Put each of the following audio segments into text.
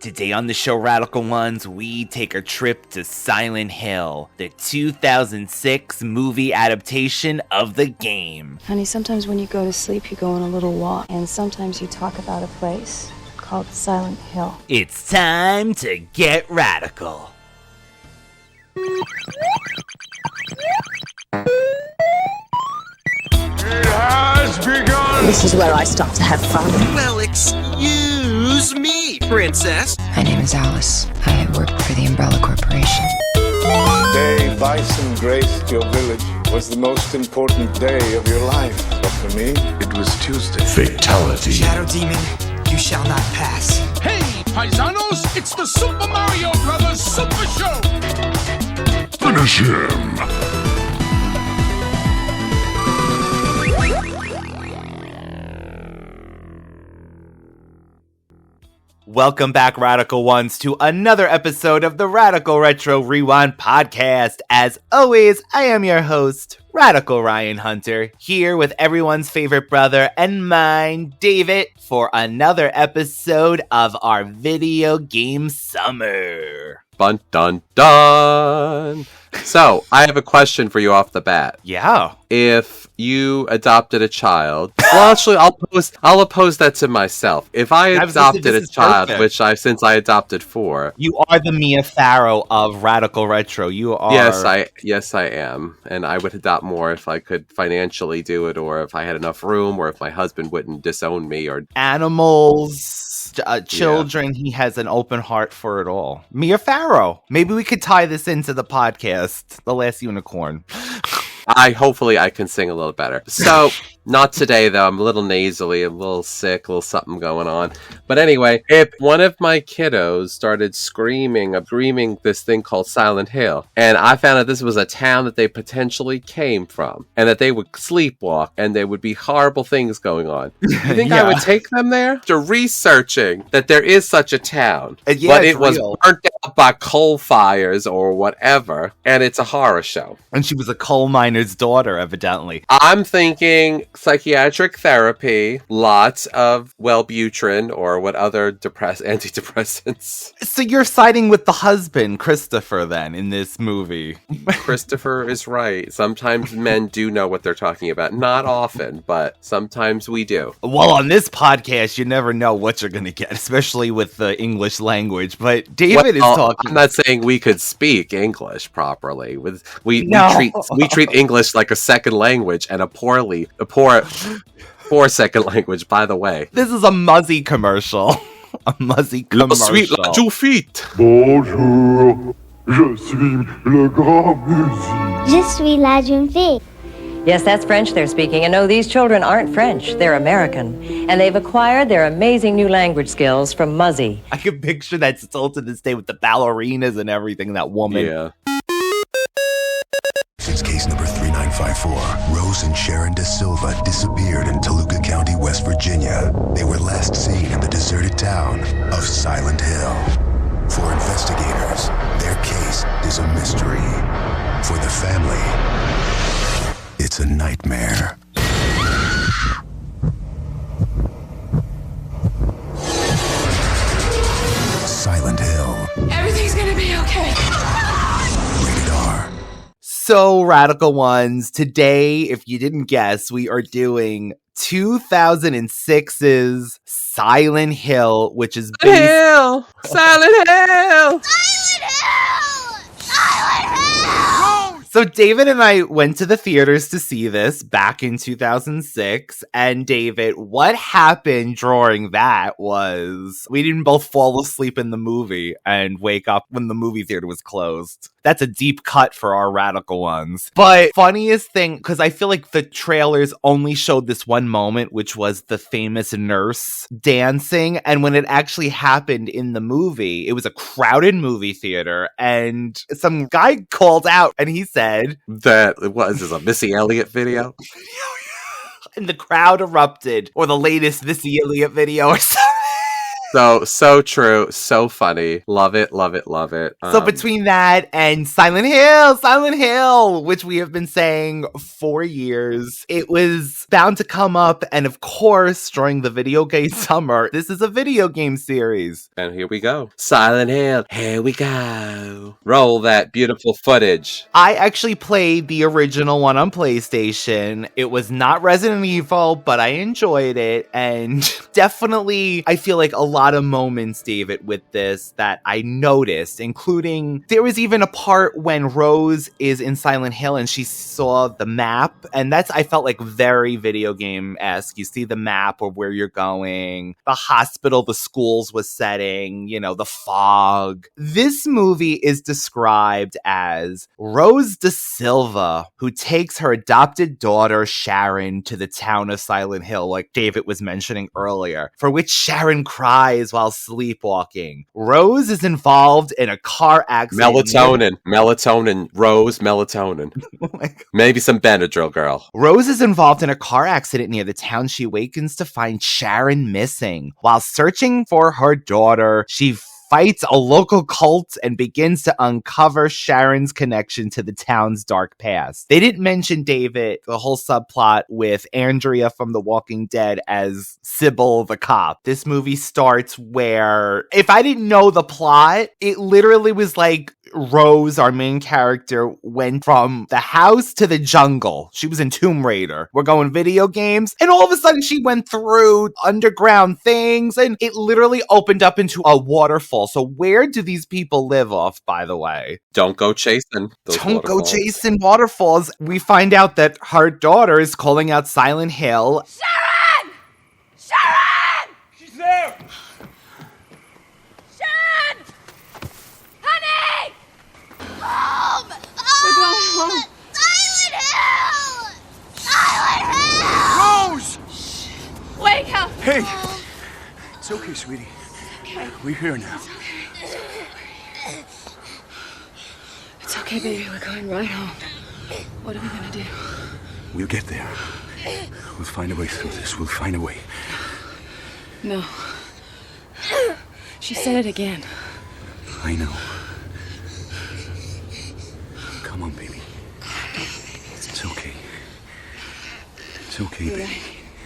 Today on the show, Radical Ones, we take a trip to Silent Hill, the 2006 movie adaptation of the game. Honey, sometimes when you go to sleep, you go on a little walk, and sometimes you talk about a place called Silent Hill. It's time to get radical. It has begun! This is where I start to have fun. Well, excuse me, princess. My name is Alice. I work for the Umbrella Corporation. The day Bison graced your village was the most important day of your life. But for me, it was Tuesday. Fatality. Shadow Demon, you shall not pass. Hey, paisanos, it's the Super Mario Brothers Super Show! Finish him! Welcome back, Radical Ones, to another episode of the Radical Retro Rewind podcast. As always, I am your host, Radical Ryan Hunter, here with everyone's favorite brother and mine, David, for another episode of our video game summer. Dun dun dun. So, I have a question for you off the bat. Yeah. If you adopted a child, well, actually, I'll oppose that to myself. If I adopted a child, perfect. since I adopted 4. You are the Mia Farrow of Radical Retro. You are. Yes, I am, and I would adopt more if I could financially do it, or if I had enough room, or if my husband wouldn't disown me, or animals, children. Yeah. He has an open heart for it all. Mia Farrow. Maybe we could tie this into the podcast, The Last Unicorn. Hopefully I can sing a little better. So, not today though. I'm a little nasally, a little sick, a little something going on. But anyway, if one of my kiddos started screaming this thing called Silent Hill, and I found out this was a town that they potentially came from, and that they would sleepwalk, and there would be horrible things going on, you think I would take them there? After researching that there is such a town, but it was burnt out by coal fires or whatever, and it's a horror show. And she was a coal miner's daughter, evidently. I'm thinking psychiatric therapy, lots of Wellbutrin or what other antidepressants. So you're siding with the husband, Christopher, then, in this movie. Christopher is right. Sometimes men do know what they're talking about. Not often, but sometimes we do. Well, on this podcast, you never know what you're going to get, especially with the English language. But David is talking. I'm not saying we could speak English properly. We treat English like a second language, and a poor second language, by the way. This is a Muzzy commercial. A Muzzy commercial. Sweet la Joufite. Bonjour, je suis le grand musique. Je suis la jeune fille. Yes, that's French they're speaking. And no, these children aren't French. They're American. And they've acquired their amazing new language skills from Muzzy. I can picture that still to this day with the ballerinas and everything, that woman. Yeah. Since case number 3954, Rose and Sharon Silva disappeared in Toluca County, West Virginia. They were last seen in the deserted town of Silent Hill. For investigators, their case is a mystery. For the family, it's a nightmare. Silent Hill. Everything's gonna be okay. Rated R. So, Radical Ones, today, if you didn't guess, we are doing 2006's Silent Hill, which is Silent Hill! Silent Hill! So David and I went to the theaters to see this back in 2006, and David, what happened during that was we didn't both fall asleep in the movie and wake up when the movie theater was closed. That's a deep cut for our Radical Ones. But funniest thing, because I feel like the trailers only showed this one moment, which was the famous nurse dancing, and when it actually happened in the movie, it was a crowded movie theater, and some guy called out, and he said, Is this a Missy Elliott video? And the crowd erupted, or the latest Missy Elliott video or something. So true. So funny. Love it, love it, love it. So between that and Silent Hill, which we have been saying for years, it was bound to come up. And of course, during the video game summer, this is a video game series. And here we go. Silent Hill. Here we go. Roll that beautiful footage. I actually played the original one on PlayStation. It was not Resident Evil, but I enjoyed it. And definitely, I feel like a lot of moments, David, with this that I noticed, including there was even a part when Rose is in Silent Hill and she saw the map. And that's, I felt like very video game-esque. You see the map of where you're going, the hospital, the schools was setting, you know, the fog. This movie is described as Rose de Silva, who takes her adopted daughter Sharon to the town of Silent Hill, like David was mentioning earlier, for which Sharon cries while sleepwalking. Rose is involved in a car accident. Melatonin, Rose, melatonin. Maybe some Benadryl, girl. Rose is involved in a car accident near the town. She awakens to find Sharon missing. While searching for her daughter, she fights a local cult and begins to uncover Sharon's connection to the town's dark past. They didn't mention, David, the whole subplot with Andrea from The Walking Dead as Sybil the cop. This movie starts where, if I didn't know the plot, it literally was like Rose, our main character, went from the house to the jungle. She was in Tomb Raider. We're going video games. And all of a sudden she went through underground things and it literally opened up into a waterfall. So where do these people live off, by the way? Don't go chasing those Don't go chasing waterfalls. We find out that her daughter is calling out Silent Hill. Sharon! Sharon! She's there! Sharon! Honey! Home! We're going home. Silent Hill! Silent Hill! Rose! Wake up! Hey! It's okay, sweetie. Okay. We're here now. It's okay, baby. We're going right home. What are we gonna do? We'll get there. We'll find a way through this. We'll find a way. No. She said it again. I know. Come on, baby. It's okay. It's okay, baby.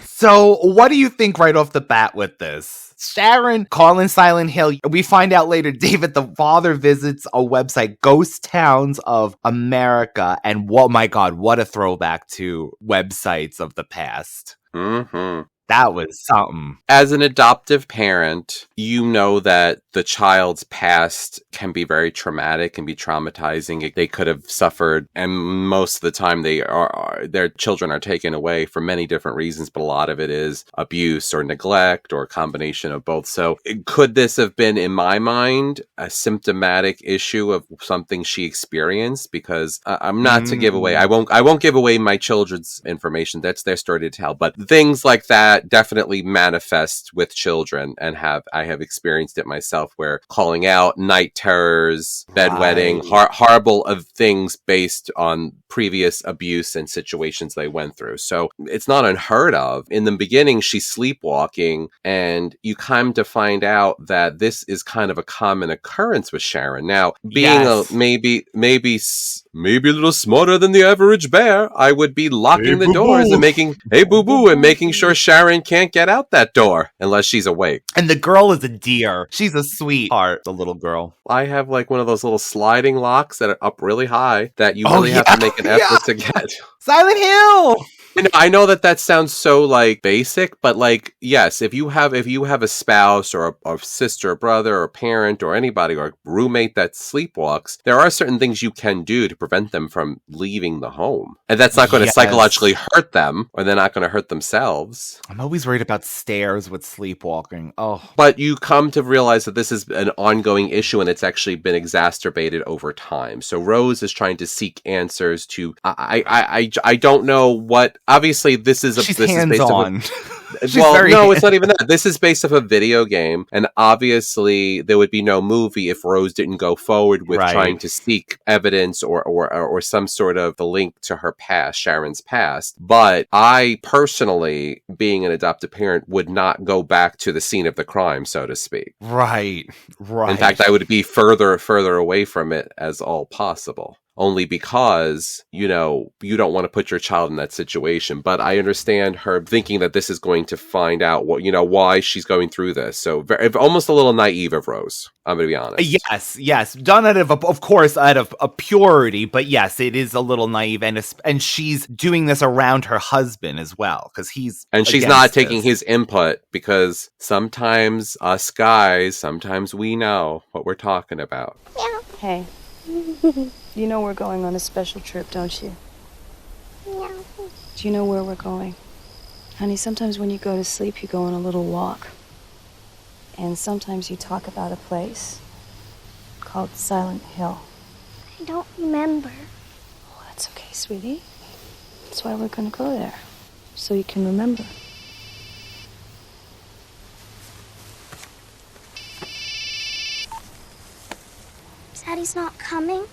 So what do you think right off the bat with this? Sharon calling Silent Hill. We find out later, David, the father visits a website, Ghost Towns of America. And oh my God, what a throwback to websites of the past. Mm-hmm. That was something. As an adoptive parent, you know that the child's past can be very traumatic, can be traumatizing. They could have suffered, and most of the time their children are taken away for many different reasons, but a lot of it is abuse or neglect or a combination of both. So could this have been, in my mind, a symptomatic issue of something she experienced? Because I'm not to give away, I won't give away my children's information. That's their story to tell. But things like that definitely manifest with children, and I have experienced it myself, where calling out, night terrors, bedwetting, horrible of things based on previous abuse and situations they went through. So it's not unheard of. In the beginning, she's sleepwalking, and you come to find out that this is kind of a common occurrence with Sharon. Now, being maybe a little smarter than the average bear, I would be locking the doors and making, hey boo boo, and making sure Sharon can't get out that door unless she's awake. And the girl is a dear. She's a sweetheart, the little girl. I have like one of those little sliding locks that are up really high that you really have to make an effort to get. Silent Hill! I know that sounds so like basic, but like, yes, if you have a spouse or a sister, or brother, or parent, or anybody, or a roommate that sleepwalks, there are certain things you can do to prevent them from leaving the home. And that's not going to psychologically hurt them, or they're not going to hurt themselves. I'm always worried about stairs with sleepwalking. Oh. But you come to realize that this is an ongoing issue, and it's actually been exacerbated over time. So Rose is trying to seek answers to, I don't know what. Obviously, this is She's hands-on. She's it's not even that. This is based off a video game, and obviously there would be no movie if Rose didn't go forward with trying to seek evidence or some sort of the link to her past, Sharon's past. But I personally, being an adoptive parent, would not go back to the scene of the crime, so to speak. Right. In fact, I would be further away from it as all possible. Only because, you don't want to put your child in that situation. But I understand her thinking that this is going to find out why she's going through this. So almost a little naive of Rose. I'm going to be honest. Yes. Done out of course, out of a purity. But yes, it is a little naive. And she's doing this around her husband as well. Because she's not taking his input, because sometimes us guys, sometimes we know what we're talking about. Hey. You know we're going on a special trip, don't you? Yeah. Do you know where we're going? Honey, sometimes when you go to sleep, you go on a little walk. And sometimes you talk about a place called Silent Hill. I don't remember. Oh, that's okay, sweetie. That's why we're gonna go there. So you can remember. Daddy's not coming?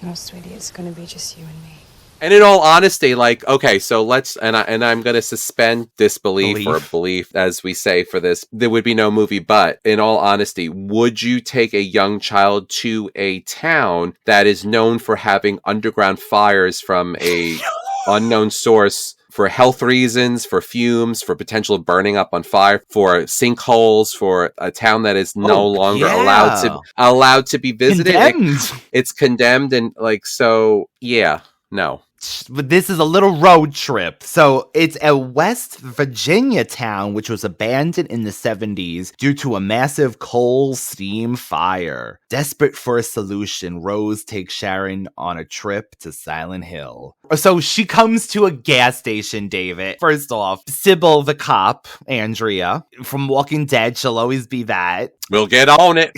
No, sweetie, it's gonna be just you and me. And in all honesty, okay, so let's, and I'm going to suspend disbelief or belief, as we say for this. There would be no movie, but in all honesty, would you take a young child to a town that is known for having underground fires from a unknown source, for health reasons, for fumes, for potential burning up on fire, for sinkholes, for a town that is no longer allowed to be visited? It's condemned, and no. But this is a little road trip. So it's a West Virginia town which was abandoned in the 70s due to a massive coal steam fire. Desperate for a solution, Rose takes Sharon on a trip to Silent Hill. So she comes to a gas station, David. First off, Sybil the cop, Andrea, from Walking Dead, she'll always be that. We'll get on it.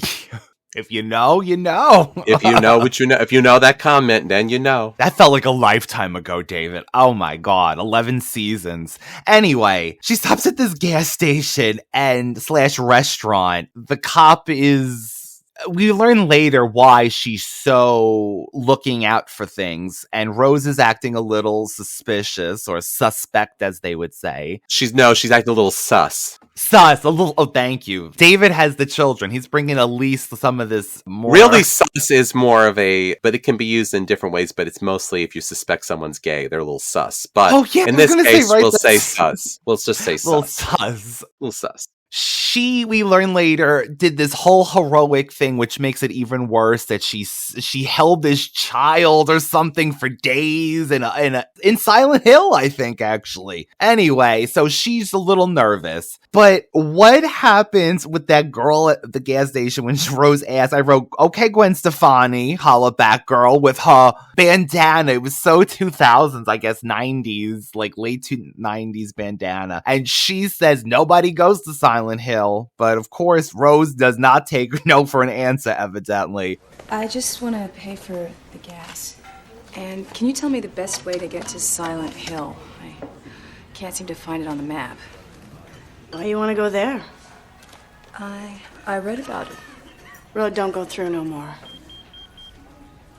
If you know, you know. If you know what you know, if you know that comment, then you know. That felt like a lifetime ago, David. Oh my God, 11 seasons. Anyway, she stops at this gas station and / restaurant. The cop is... We learn later why she's so looking out for things, and Rose is acting a little suspicious, or suspect, as they would say. She's acting a little sus. A little. Oh, thank you. David has the children. He's bringing at least some of this more. Really, sus is more of a, but it can be used in different ways. But it's mostly if you suspect someone's gay, they're a little sus. But in this case, we'll say sus. We'll just say sus. Little sus. We learn later, did this whole heroic thing, which makes it even worse, that she held this child or something for days in Silent Hill, I think, actually. Anyway, so she's a little nervous. But what happens with that girl at the gas station when Rose asked? I wrote, okay, Gwen Stefani, holla back girl, with her bandana. It was so 2000s, I guess, 90s, like late 90s bandana. And she says nobody goes to Silent Hill. But of course, Rose does not take no for an answer, evidently. I just want to pay for the gas. And can you tell me the best way to get to Silent Hill? I can't seem to find it on the map. Why you want to go there? I read about it. Road don't go through no more.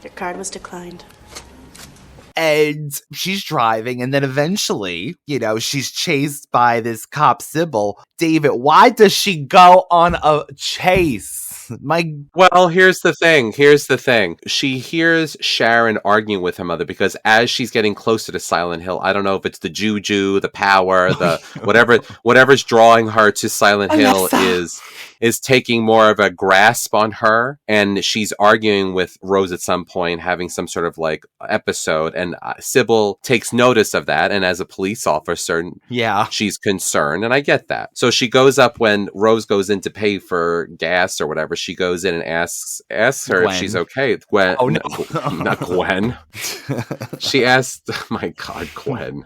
Your card was declined. And she's driving, and then eventually, she's chased by this cop, Sybil. David, why does she go on a chase? Well, here's the thing. She hears Sharon arguing with her mother, because as she's getting closer to Silent Hill, I don't know if it's the juju, the power, the whatever's drawing her to Silent Hill is taking more of a grasp on her, and she's arguing with Rose at some point, having some sort of episode, and Sybil takes notice of that, and as a police officer, she's concerned, and I get that. So she goes up when Rose goes in to pay for gas or whatever. She goes in and asks her if she's okay. Gwen. Oh, no. Not Gwen. She asked, oh my God, Gwen.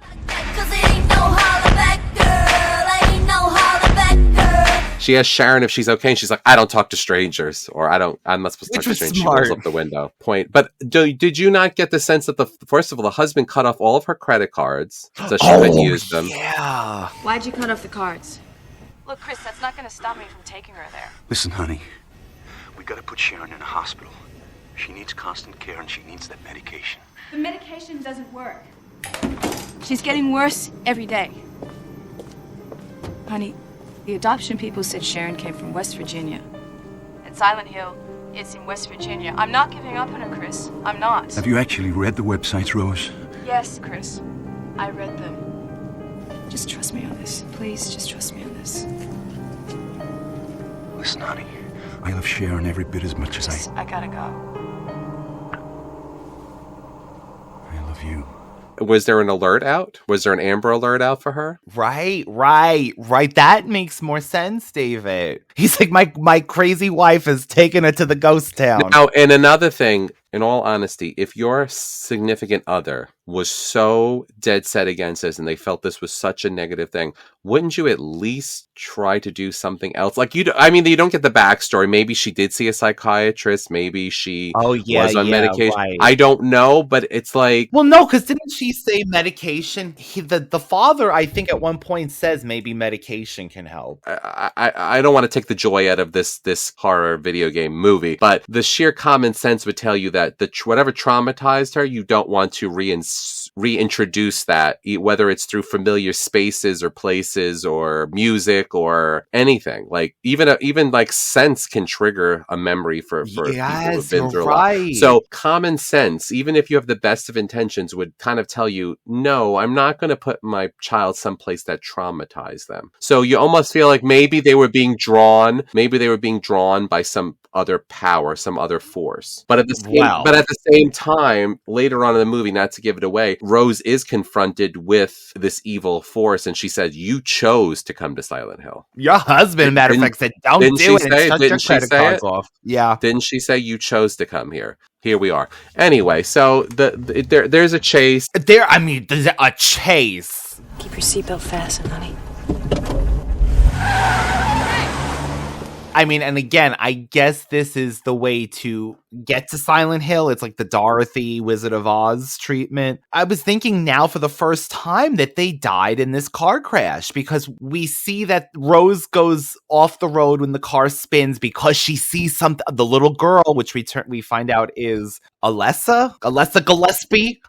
She asks Sharon if she's okay, and she's like, I don't talk to strangers, or I'm not supposed to talk to strangers. Smart. She rolls up the window. Point. But did you not get the sense that first of all, the husband cut off all of her credit cards so she couldn't use them? Yeah. Why'd you cut off the cards? Look, Chris, that's not going to stop me from taking her there. Listen, honey, we got to put Sharon in a hospital. She needs constant care, and she needs that medication. The medication doesn't work. She's getting worse every day. Honey, the adoption people said Sharon came from West Virginia. And Silent Hill is in West Virginia. I'm not giving up on her, Chris. I'm not. Have you actually read the websites, Rose? Yes, Chris. I read them. Just trust me on this. Please, just trust me on this. Listen, honey, I love Sharon every bit as much as I gotta go. I love you. Was there an alert out? Was there an Amber Alert out for her? Right. That makes more sense, David. He's like, my crazy wife has taken her to the ghost town. Now, and another thing, in all honesty, if your significant other was so dead set against this and they felt this was such a negative thing, wouldn't you at least try to do something else? Like, you don't get the backstory. Maybe she did see a psychiatrist. Maybe she was on medication. Right. I don't know, but it's like... Well, no, because didn't she say medication? The father, I think, at one point says maybe medication can help. I don't want to take the joy out of this horror video game movie, but the sheer common sense would tell you that whatever traumatized her, you don't want to reintroduce that, whether it's through familiar spaces or places or music or anything. Like even like sense can trigger a memory for people who've been through a lot. So common sense, even if you have the best of intentions, would kind of tell you, no, I'm not going to put my child someplace that traumatized them. So you almost feel like maybe they were being drawn by some other power, some other force. But at the same time, later on in the movie, not to give it away, Rose is confronted with this evil force, and she said, "You chose to come to Silent Hill." Your husband, matter of fact, said, "Don't do it." Shut your credit cards off. Yeah, didn't she say you chose to come here? Here we are. Anyway, so there's a chase. There's a chase. Keep your seatbelt fastened, honey. And again, I guess this is the way to get to Silent Hill. It's like the Dorothy Wizard of Oz treatment. I was thinking now for the first time that they died in this car crash, because we see that Rose goes off the road when the car spins because she sees the little girl, which we find out is Alessa Gillespie.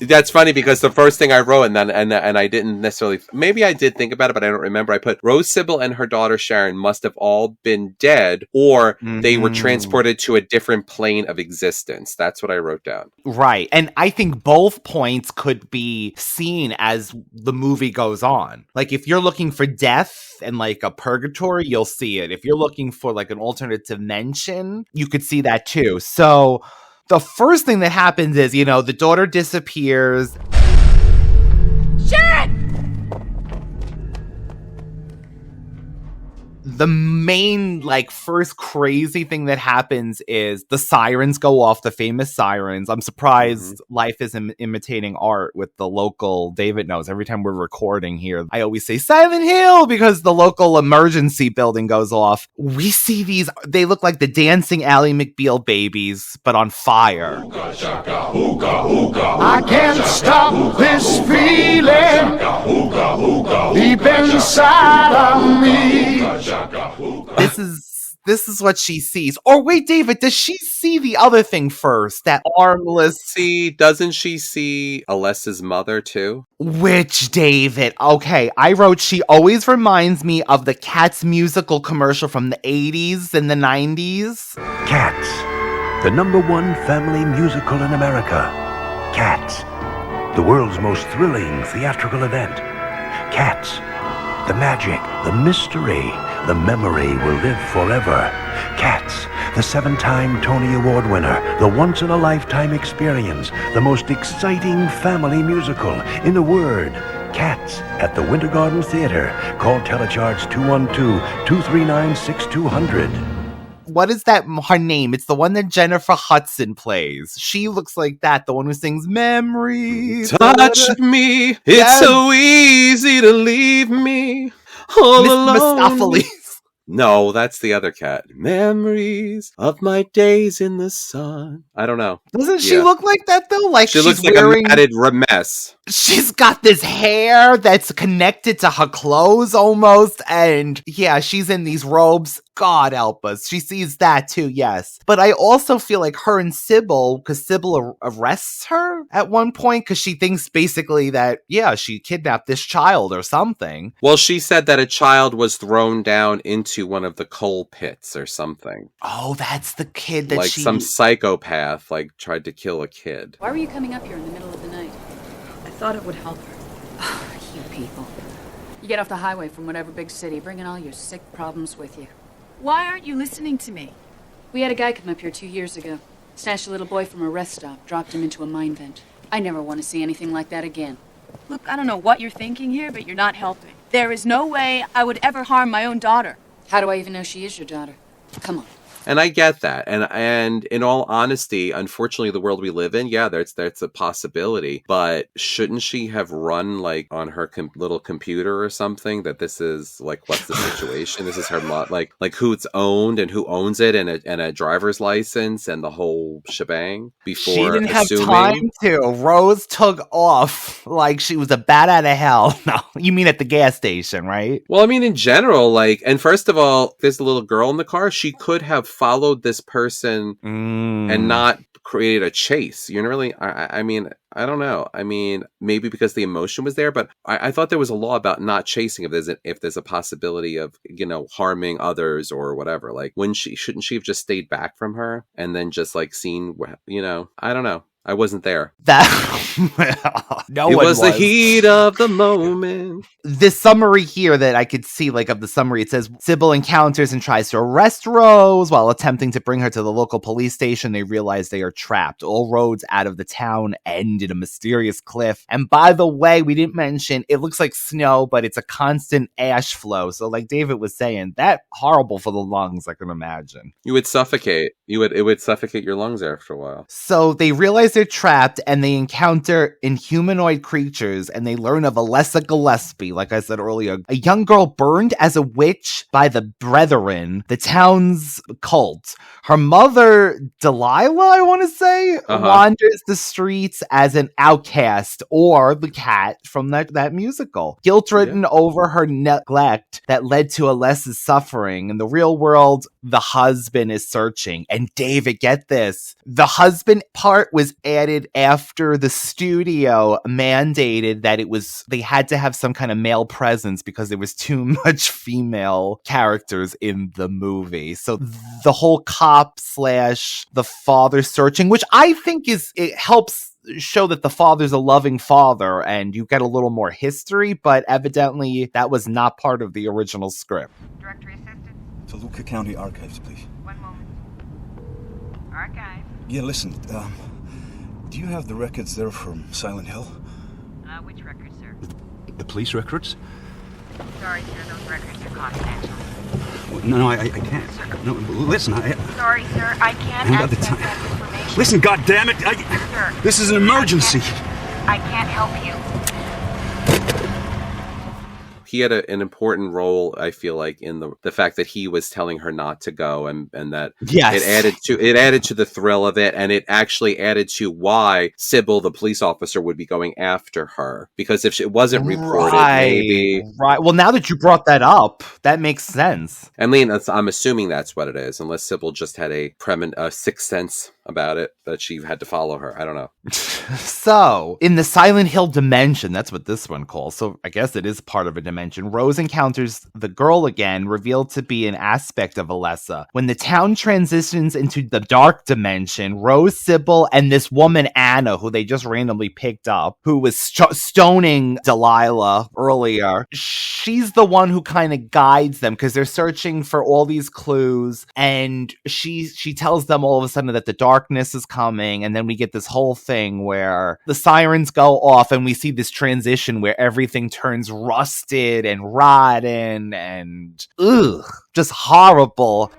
That's funny because the first thing I wrote, and I didn't necessarily, maybe I did think about it, but I don't remember. I put Rose Sybil and her daughter Sharon must have all been dead, or they were transported to a different plane of existence. That's what I wrote down. Right. And I think both points could be seen as the movie goes on. Like, if you're looking for death and like a purgatory, you'll see it. If you're looking for like an alternate dimension, you could see that too. So the first thing that happens is, the daughter disappears. Sharon! The main, first crazy thing that happens is the sirens go off, the famous sirens. I'm surprised life isn't imitating art with the local, David knows, every time we're recording here, I always say Silent Hill because the local emergency building goes off. We see these, they look like the dancing Ally McBeal babies, but on fire. Ooga, shaka, ooga, ooga, I can't stop this feeling deep inside of me. This is what she sees. Or wait, David, does she see the other thing first? That armless... Doesn't she see Alessa's mother too? Which, David? Okay, I wrote, she always reminds me of the Cats musical commercial from the 80s and the 90s. Cats, the #1 family musical in America. Cats, the world's most thrilling theatrical event. Cats, the magic, the mystery, the memory will live forever. Cats, the 7-time Tony Award winner, the once-in-a-lifetime experience, the most exciting family musical. In a word, Cats at the Winter Garden Theater. Call Telecharge 212-239-6200. What is that, her name? It's the one that Jennifer Hudson plays. She looks like that, the one who sings Memories. Touch me, it's so easy to leave me all alone. Miss Mistopheles. No, that's the other cat. Memories of my days in the sun. I don't know. Doesn't she look like that though? Like she she's looks like wearing... a matted mess. She's got this hair that's connected to her clothes almost. And yeah, she's in these robes. God help us. She sees that too, yes. But I also feel like her and Sybil, because Sybil arrests her at one point because she thinks basically that, yeah, she kidnapped this child or something. Well, she said that a child was thrown down into one of the coal pits or something. Oh, that's the kid that like some psychopath like tried to kill a kid. Why were you coming up here in the middle of the night? I thought it would help her. Oh, you people. You get off the highway from whatever big city, bringing all your sick problems with you. Why aren't you listening to me? We had a guy come up here 2 years ago. Snatched a little boy from a rest stop, dropped him into a mine vent. I never want to see anything like that again. Look, I don't know what you're thinking here, but you're not helping. There is no way I would ever harm my own daughter. How do I even know she is your daughter? Come on. And I get that. And in all honesty, unfortunately, the world we live in, yeah, that's a possibility. But shouldn't she have run like on her little computer or something that this is like, what's the situation? This is her like who it's owned and who owns it and a driver's license and the whole shebang before she didn't assuming... have time to. Rose took off like she was a bat out of hell. No, you mean at the gas station, right? Well, I mean, in general, like, and first of all, there's a little girl in the car. She could have followed this person and not created a chase. You know, really, I mean, I don't know. I mean, maybe because the emotion was there, but I thought there was a law about not chasing if there's a possibility of, you know, harming others or whatever. Like, shouldn't she have just stayed back from her and then just like seen, you know, I don't know. I wasn't there. No, it one was the heat of the moment. This summary here that I could see, like, of the summary, it says Sybil encounters and tries to arrest Rose while attempting to bring her to the local police station. They realize they are trapped. All roads out of the town end in a mysterious cliff. And by the way, we didn't mention, it looks like snow, but it's a constant ash flow. So like David was saying, that horrible for the lungs, I can imagine. You would suffocate. It would suffocate your lungs after a while. So they realize they're trapped and they encounter inhumanoid creatures and they learn of Alessa Gillespie, like I said earlier, a young girl burned as a witch by the Brethren, the town's cult. Her mother, Delilah, I want to say, wanders the streets as an outcast, or the cat from that musical. Guilt-ridden over her neglect that led to Alessa's suffering. In the real world, the husband is searching. And David, get this. The husband part was added after the studio mandated that they had to have some kind of male presence because there was too much female characters in the movie. So the whole cop / the father searching, which I think it helps show that the father's a loving father and you get a little more history, but evidently that was not part of the original script. Directory assistant. Toluca County Archives, please. One moment. Archive. Yeah, listen, do you have the records there from Silent Hill? Which records, sir? The police records? Sorry, sir, those records are confidential. Well, no, I can't. Sir. No, listen, Sorry, sir, I can't access that information. Listen, goddammit! Sir, this is an emergency! I can't help you. He had an important role, I feel like, in the fact that he was telling her not to go, and that it added to the thrill of it, and it actually added to why Sybil, the police officer, would be going after her. Because if it wasn't reported, maybe... Right. Well, now that you brought that up, that makes sense. I mean, I'm assuming that's what it is, unless Sybil just had a sixth sense about it, that she had to follow her. I don't know. So, in the Silent Hill dimension, that's what this one calls, so I guess it is part of a dimension, Rose encounters the girl again, revealed to be an aspect of Alessa. When the town transitions into the dark dimension, Rose, Sybil, and this woman, Anna, who they just randomly picked up, who was stoning Delilah earlier, she's the one who kind of guides them, because they're searching for all these clues, and she tells them all of a sudden that the darkness is coming, and then we get this whole thing where the sirens go off, and we see this transition where everything turns rusted and rotten and just horrible.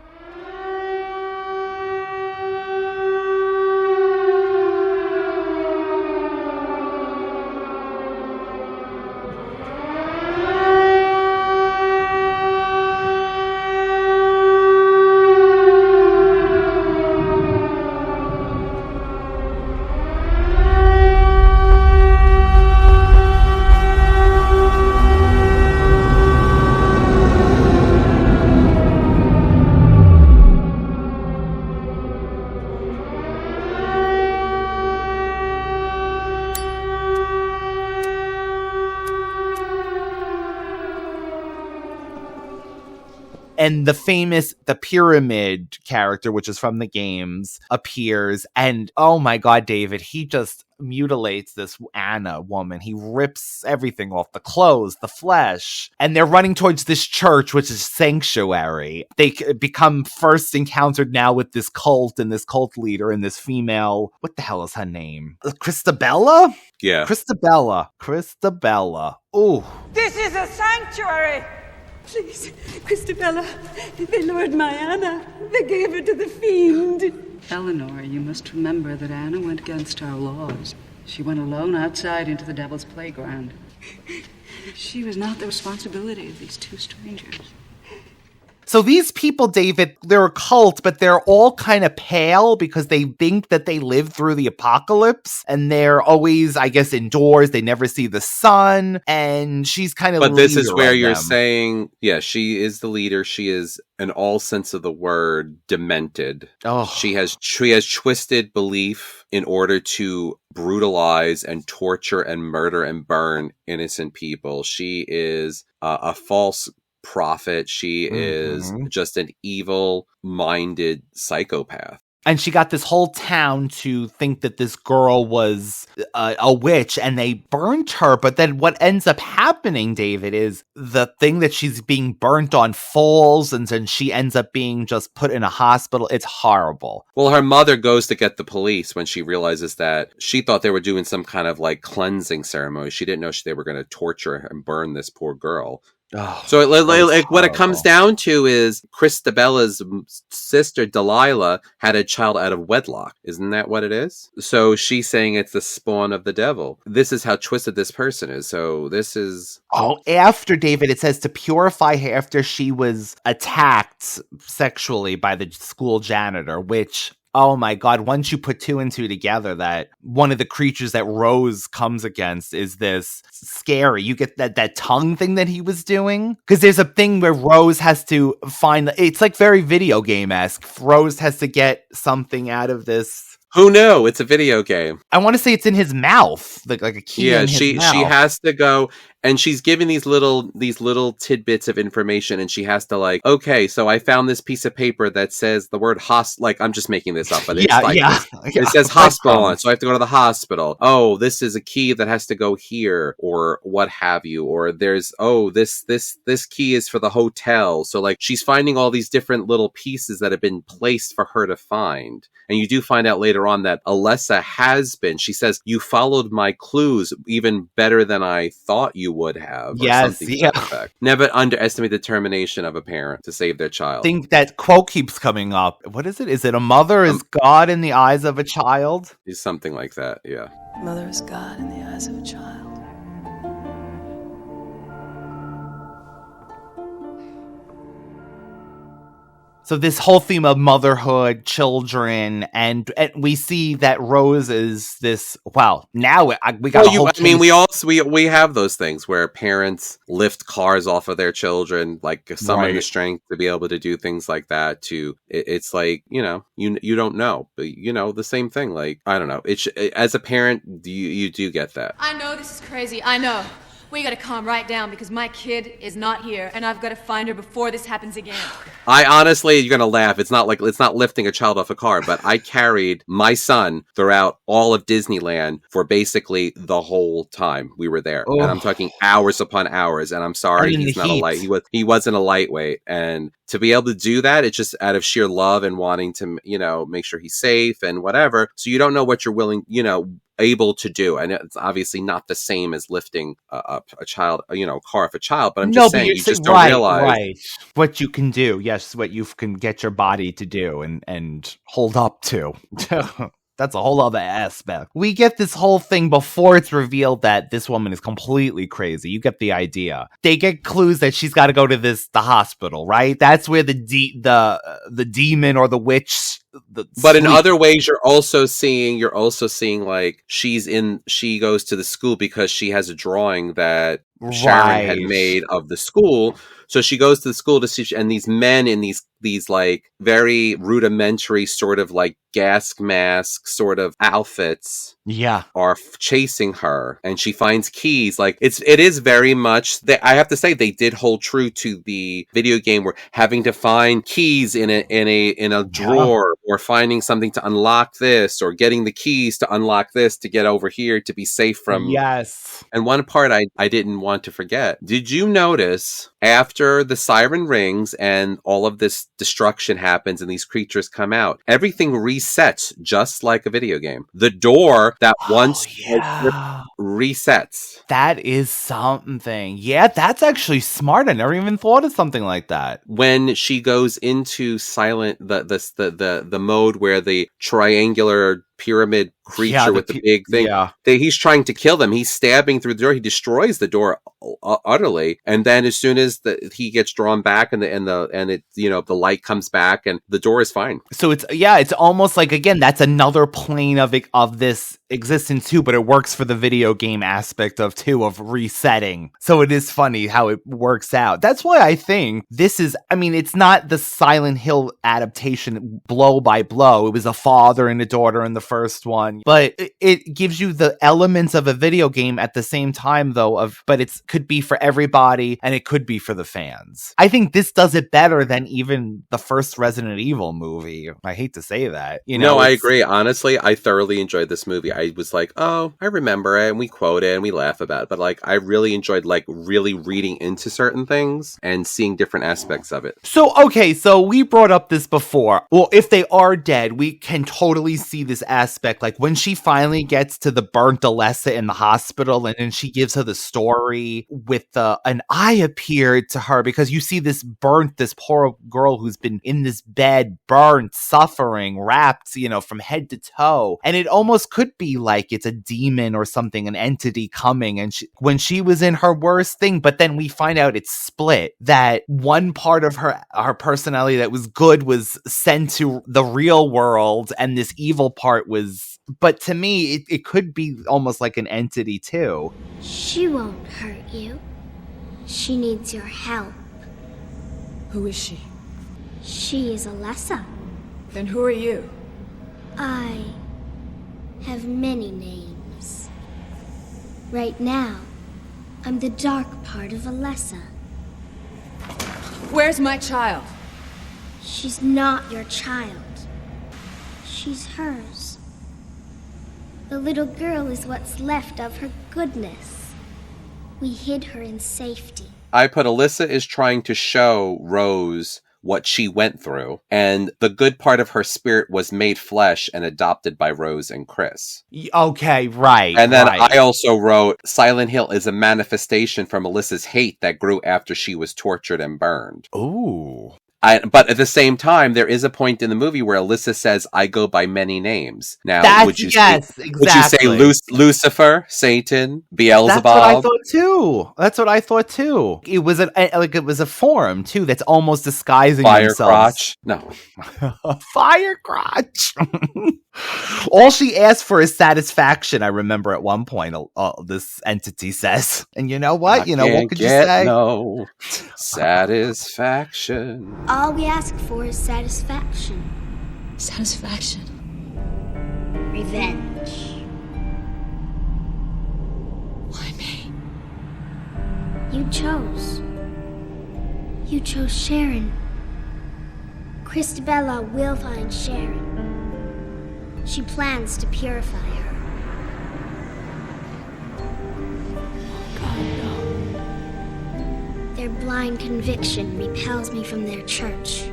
And the pyramid character, which is from the games, appears. And oh my God, David, he just mutilates this Anna woman. He rips everything off, the clothes, the flesh. And they're running towards this church, which is sanctuary. They become first encountered now with this cult and this cult leader and this female. What the hell is her name? Christabella? Yeah. Christabella. Ooh. This is a sanctuary! Please, Christabella, they lured my Anna. They gave her to the fiend. Eleanor, you must remember that Anna went against our laws. She went alone outside into the devil's playground. She was not the responsibility of these two strangers. So these people, David, they're a cult, but they're all kind of pale because they think that they lived through the apocalypse, and they're always, I guess, indoors. They never see the sun, and she's kind of. But this is where you're saying, yeah, she is the leader. She is, in all sense of the word, demented. Oh, she has twisted belief in order to brutalize and torture and murder and burn innocent people. She is a false prophet. She is just an evil-minded psychopath. And she got this whole town to think that this girl was a witch, and they burnt her. But then what ends up happening, David, is the thing that she's being burnt on falls, and then she ends up being just put in a hospital. It's horrible. Well, her mother goes to get the police when she realizes that she thought they were doing some kind of like cleansing ceremony. She didn't know they were going to torture and burn this poor girl. Oh, so what it comes down to is Christabella's sister Delilah had a child out of wedlock. Isn't that what it is? So she's saying it's the spawn of the devil. This is how twisted this person is. So this is... Oh, after, David, it says to purify her after she was attacked sexually by the school janitor, which... Oh my God, once you put two and two together, that one of the creatures that Rose comes against is this scary. You get that tongue thing that he was doing? Because there's a thing where Rose has to find, it's like very video game-esque. Rose has to get something out of this. Who knew? It's a video game. I want to say it's in his mouth, like a key in his mouth. She has to go, and she's giving these little tidbits of information, and she has to like, okay, so I found this piece of paper that says the word like, I'm just making this up, but it's it says hospital on it, so I have to go to the hospital. Oh, this is a key that has to go here, or what have you, or there's, this key is for the hotel. So like, she's finding all these different little pieces that have been placed for her to find. And you do find out later on that Alessa has been, she says, you followed my clues even better than I thought you would have. Yes, yeah. Never underestimate the determination of a parent to save their child. I think that quote keeps coming up. What is it? Is it a mother is God in the eyes of a child? It's something like that, yeah. Mother is God in the eyes of a child. So this whole theme of motherhood, children, and we see that Rose is this. Wow, now we got. We have those things where parents lift cars off of their children, like summon the strength to be able to do things like that. It's like you don't know, but the same thing. Like I don't know. As a parent, you do get that. I know this is crazy. I know. We gotta calm right down because my kid is not here, and I've got to find her before this happens again. I honestly, you're gonna laugh. It's not lifting a child off a car, but I carried my son throughout all of Disneyland for basically the whole time we were there, and I'm talking hours upon hours. And I'm sorry, he's not he wasn't a lightweight, and to be able to do that, it's just out of sheer love and wanting to, make sure he's safe and whatever. So you don't know what you're willing, able to do, and it's obviously not the same as lifting a child, a car off a child. But I'm just saying, you just don't realize what you can do. Yes, what you can get your body to do and hold up to. That's a whole other aspect. We get this whole thing before it's revealed that this woman is completely crazy. You get the idea. They get clues that she's got to go to the hospital, right? That's where the demon or the witch. But in other ways, you're also seeing like she goes to the school because she has a drawing that Sharon had Right. made of the school. So she goes to the school to see, and these men in these like very rudimentary sort of like gas mask sort of outfits Yeah. are chasing her, and she finds keys. Like it is very much that I have to say they did hold true to the video game, where having to find keys in a drawer, or finding something to unlock this, or getting the keys to unlock this to get over here to be safe from. Yes. And one part I didn't want to forget. Did you notice after the siren rings and all of this destruction happens and these creatures come out, everything resets just like a video game? The door that once resets. That is something. Yeah, that's actually smart. I never even thought of something like that. When she goes into the mode where the triangular pyramid creature with the big thing, he's trying to kill them. He's stabbing through the door. He destroys the door utterly, and then as soon as he gets drawn back and the light comes back and the door is fine. So it's almost like, again, that's another plane of this existence too, but it works for the video game aspect of resetting. So it is funny how it works out. That's why I think this is, I mean, it's not the Silent Hill adaptation blow by blow. It was a father and a daughter in the first one, but it gives you the elements of a video game at the same time though, but it could be for everybody and it could be for the fans. I think this does it better than even the first Resident Evil movie. I hate to say that. No, I agree. Honestly, I thoroughly enjoyed this movie. I was like, oh, I remember it, and we quote it and we laugh about it, but like I really enjoyed like really reading into certain things and seeing different aspects of it. So we brought up this before. Well, if they are dead, we can totally see this aspect, like when she finally gets to the burnt Alessa in the hospital, and then she gives her the story with an eye appeared to her, because you see this poor girl who's been in this bed, burnt, suffering, wrapped, from head to toe, and it almost could be like it's a demon or something, an entity coming, and when she was in her worst thing, but then we find out it's split, that one part of her personality that was good was sent to the real world, and this evil part was, but to me it could be almost like an entity too. She won't hurt you. She needs your help. Who is she? She is Alessa. Then who are you? I have many names. Right now, I'm the dark part of Alessa. Where's my child? She's not your child. She's hers. The little girl is what's left of her goodness. We hid her in safety. I put Alyssa is trying to show Rose what she went through, and the good part of her spirit was made flesh and adopted by Rose and Chris. Okay, right. And then right. I also wrote Silent Hill is a manifestation from Alyssa's hate that grew after she was tortured and burned. Ooh. But at the same time, there is a point in the movie where Alyssa says, I go by many names. Now, would you say Lucifer, Satan, Beelzebub? That's what I thought too. It was a form too that's almost disguising Fire themselves. crotch? No. Fire crotch. All she asked for is satisfaction. I remember at one point, this entity says, and you know what? What could you say? No satisfaction. All we ask for is satisfaction. Satisfaction. Revenge. Why me? You chose. You chose Sharon. Christabella will find Sharon. She plans to purify her. God, no. Their blind conviction repels me from their church.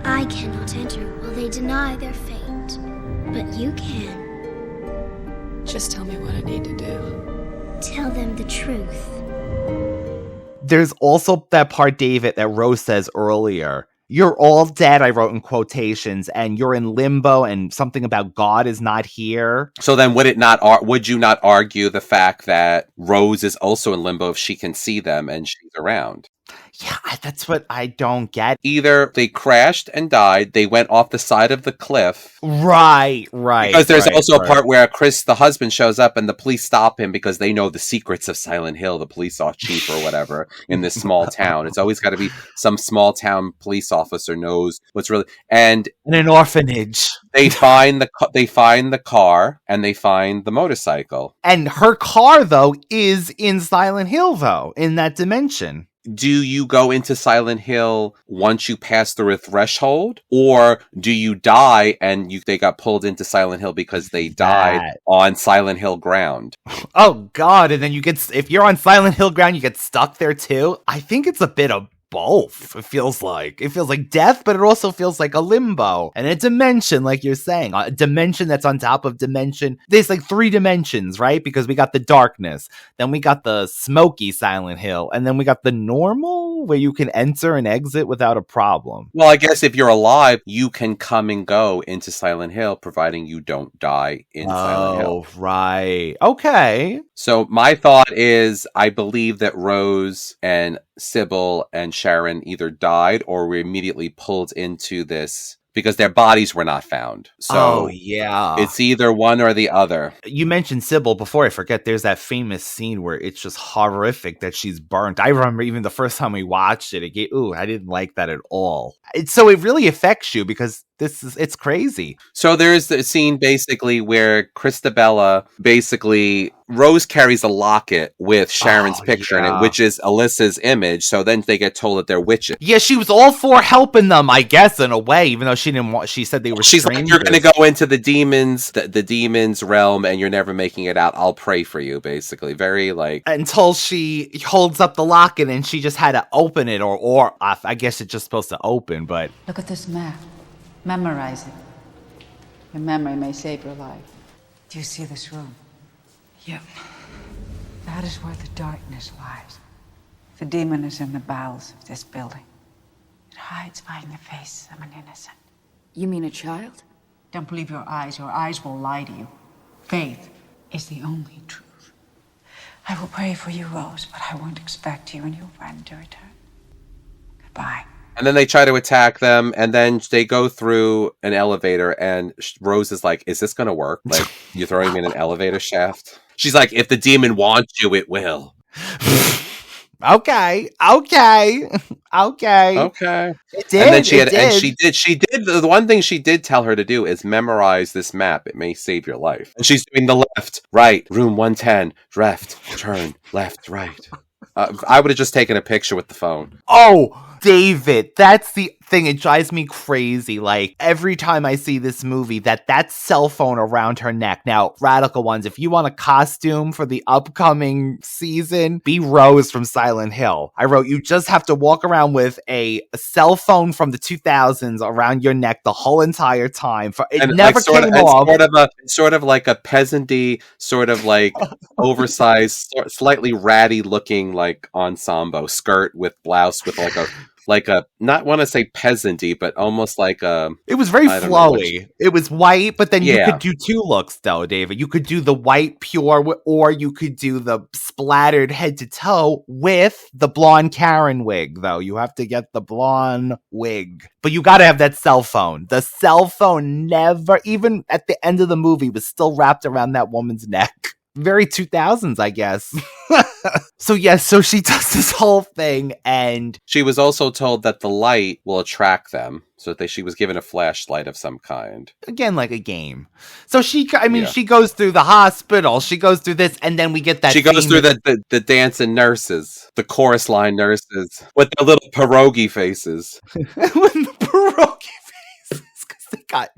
I cannot enter while they deny their fate, but you can. Just tell me what I need to do. Tell them the truth. There's also that part, David, that Rose says earlier. You're all dead, I wrote in quotations, and you're in limbo, and something about God is not here. So then would you not argue the fact that Rose is also in limbo if she can see them and she's around? Yeah, that's what I don't get. Either they crashed and died, they went off the side of the cliff. Right. Because there's also a part where Chris, the husband, shows up and the police stop him because they know the secrets of Silent Hill, the police chief or whatever, in this small town. It's always got to be some small town police officer knows what's really... And in an orphanage. They find the car and they find the motorcycle. And her car, though, is in Silent Hill, though, in that dimension. Do you go into Silent Hill once you pass through a threshold? Or do you die and they got pulled into Silent Hill because they died on Silent Hill ground? Oh, God. And then if you're on Silent Hill ground, you get stuck there, too. I think it's a bit of both. It feels like death, but it also feels like a limbo and a dimension, like you're saying, a dimension that's on top of dimension. There's like 3 dimensions, right? Because we got the darkness, then we got the smoky Silent Hill, and then we got the normal where you can enter and exit without a problem. Well, I guess if you're alive, you can come and go into Silent Hill, providing you don't die in Silent Hill. Oh, right. Okay. So my thought is, I believe that Rose and Sybil and Sharon either died or were immediately pulled into this because their bodies were not found. So it's either one or the other. You mentioned Sybil. Before I forget, there's that famous scene where it's just horrific that she's burnt. I remember even the first time we watched it, I didn't like that at all. So it really affects you because it's crazy. So there's the scene basically where Christabella, basically Rose carries a locket with Sharon's picture in it, which is Alyssa's image. So then they get told that they're witches. Yeah, she was all for helping them, I guess, in a way, even though she didn't want. She said they were She's strangers. like, you're going to go into the demons realm, and you're never making it out. I'll pray for you, basically. Very like until she holds up the locket and she just had to open it, or I guess it's just supposed to open. But Look at this map. Memorize it. Your memory may save your life. Do you see this room? Yep. That is where the darkness lies. The demon is in the bowels of this building. It hides behind the face of an innocent. You mean a child? Don't believe your eyes. Your eyes will lie to you. Faith is the only truth. I will pray for you, Rose, but I won't expect you and your friend to return. Goodbye. And then they try to attack them, and then they go through an elevator, and Rose is like, is this going to work? Like, you're throwing me in an elevator shaft? She's like, if the demon wants you, it will. Okay. It did. And then she did. The one thing she did tell her to do is memorize this map. It may save your life. And she's doing the left, right, room 110, left, turn, left, right. I would have just taken a picture with the phone. Oh, David, that's the thing. It drives me crazy. Like, every time I see this movie, that cell phone around her neck. Now, Radical Ones, if you want a costume for the upcoming season, be Rose from Silent Hill. I wrote, you just have to walk around with a cell phone from the 2000s around your neck the whole entire time. It never came off. Sort of like a peasanty, sort of like oversized, slightly ratty looking like ensemble skirt with blouse with like a not want to say peasanty, but almost like a. It was very flowy. It was white, but then you could do 2 looks though, David. You could do the white pure, or you could do the splattered head to toe with the blonde Karen wig. Though you have to get the blonde wig, but you got to have that cell phone. The cell phone never, even at the end of the movie, was still wrapped around that woman's neck. Very 2000s, I guess. So she does this whole thing, and she was also told that the light will attract them, so that she was given a flashlight of some kind. Again, like a game. So she goes through the hospital, she goes through this, and then we get that. She goes through the dancing nurses, the chorus line nurses with the little pierogi faces. With the pierogi faces, because they got.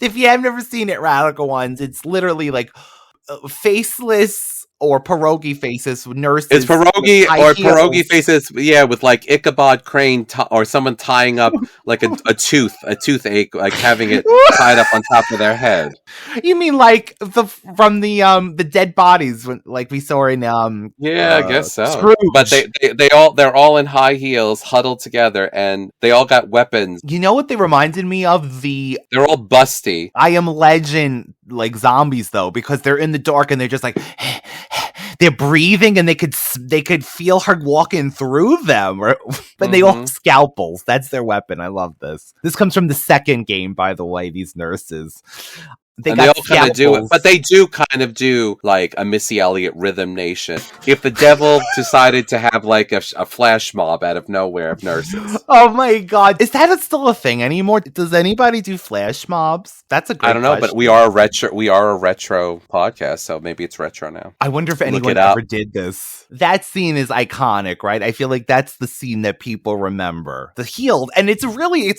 If you have never seen it, Radical Ones, it's literally like faceless or pierogi faces nurses. It's pierogi faces, with like Ichabod Crane or someone tying up like a toothache, like having it tied up on top of their head. You mean like from the dead bodies, like we saw in I guess so. Scrooge. But they're all in high heels, huddled together, and they all got weapons. You know what they reminded me of? They're all busty. I Am Legend like zombies though, because they're in the dark and they're just like they're breathing and they could feel her walking through them. But they all have scalpels. That's their weapon. I love this. This comes from the second game, by the way, these nurses. They all kind of do it, but they do kind of do like a Missy Elliott Rhythm Nation. If the devil decided to have like a flash mob out of nowhere of nurses. Oh my god, is that still a thing anymore? Does anybody do flash mobs? That's a great I don't know, question. but we are a retro podcast, so maybe it's retro now. I wonder if anyone ever did this. That scene is iconic, right? I feel like that's the scene that people remember. The healed, and it's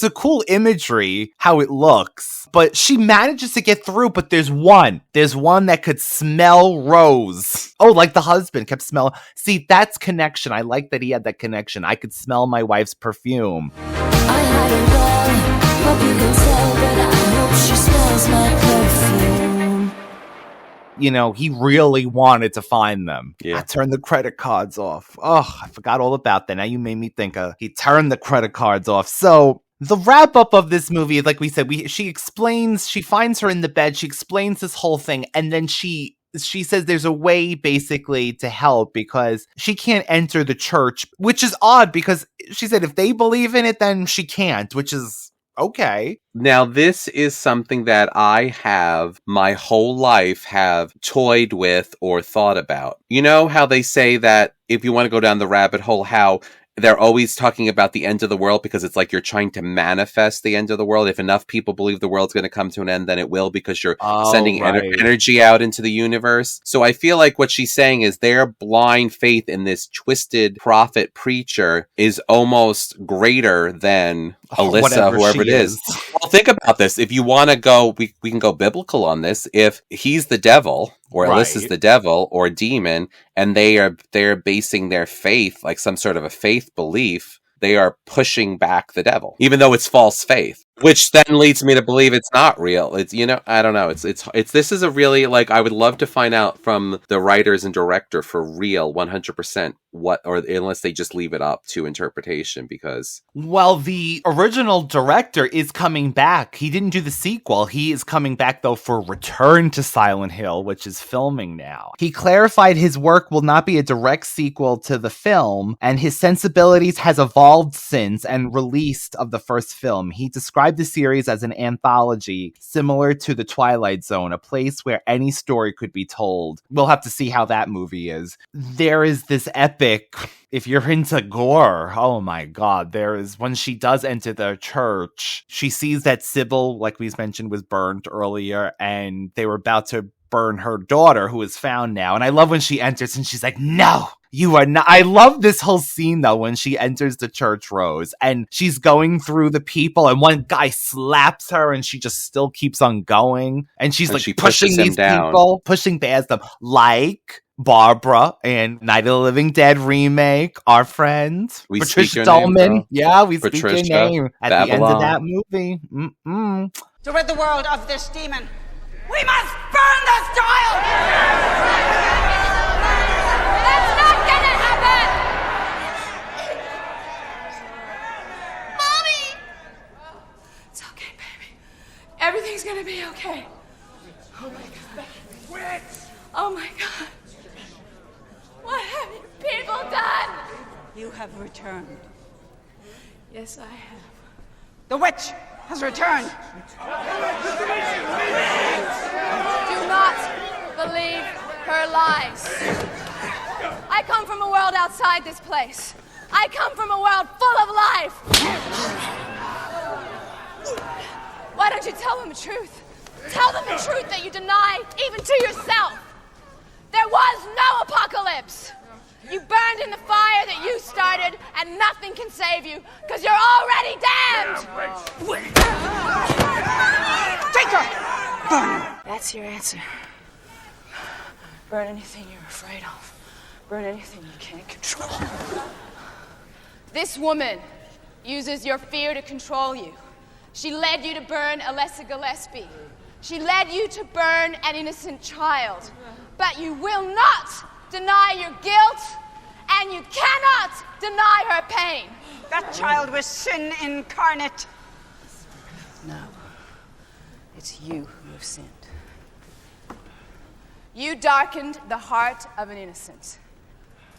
a cool imagery how it looks. But she manages to get through, but there's one that could smell Rose. Oh, like the husband kept smelling. See, that's connection. I like that he had that connection. I could smell my wife's perfume. I haven't gone, hope you can tell, but I hope she smells my perfume. You know, he really wanted to find them. Yeah. I turned the credit cards off. Oh, I forgot all about that. Now you made me think he turned the credit cards off. So the wrap up of this movie, like we said, she explains, she finds her in the bed, she explains this whole thing, and then she says there's a way basically to help because she can't enter the church, which is odd because she said if they believe in it, then she can't, which is okay. Now, this is something that I have my whole life have toyed with or thought about. You know how they say that if you want to go down the rabbit hole, how they're always talking about the end of the world because it's like you're trying to manifest the end of the world. If enough people believe the world's going to come to an end, then it will because you're sending energy out into the universe. So I feel like what she's saying is their blind faith in this twisted prophet preacher is almost greater than Alyssa, whoever it is. Well, think about this. If you want to go, we can go biblical on this. If he's the devil, or Alyssa's the devil or demon, and they're basing their faith, like some sort of a faith belief, they are pushing back the devil, even though it's false faith. Which then leads me to believe it's not real. It's, you know, I don't know. It's this is a really, like, I would love to find out from the writers and director for real 100% what, or unless they just leave it up to interpretation, because well, the original director is coming back. He didn't do the sequel. He is coming back though for Return to Silent Hill, which is filming now. He clarified his work will not be a direct sequel to the film, and his sensibilities has evolved since and released of the first film. He described the series as an anthology similar to The Twilight Zone, a place where any story could be told. We'll have to see how that movie is. There is this epic, if you're into gore, oh my god, there is, when she does enter the church, she sees that Sybil, like we mentioned, was burned earlier, and they were about to burn her daughter, who is found now. And I love when she enters and she's like, no, you are not. I love this whole scene though when she enters the church, Rose, and she's going through the people and one guy slaps her and she just still keeps on going, and she's like pushing these people, pushing past them, like Barbara and Night of the Living Dead remake, our friend Patricia Dolman. Yeah, we speak your name at the end of that movie. To rid the world of this demon, we must burn this child! That's not gonna happen! Mommy! It's okay, baby. Everything's gonna be okay. Oh my god. Oh my god. What have you people done? You have returned. Yes, I have. The witch has returned. Do not believe her lies. I come from a world outside this place. I come from a world full of life. Why don't you tell them the truth? Tell them the truth that you deny even to yourself. There was no apocalypse. You burned in the fire that you started, and nothing can save you, because you're already damned! Take her! Burn her! That's your answer. Burn anything you're afraid of. Burn anything you can't control. This woman uses your fear to control you. She led you to burn Alessa Gillespie. She led you to burn an innocent child. But you will not deny your guilt, and you cannot deny her pain. That child was sin incarnate. No. It's you who have sinned. You darkened the heart of an innocent.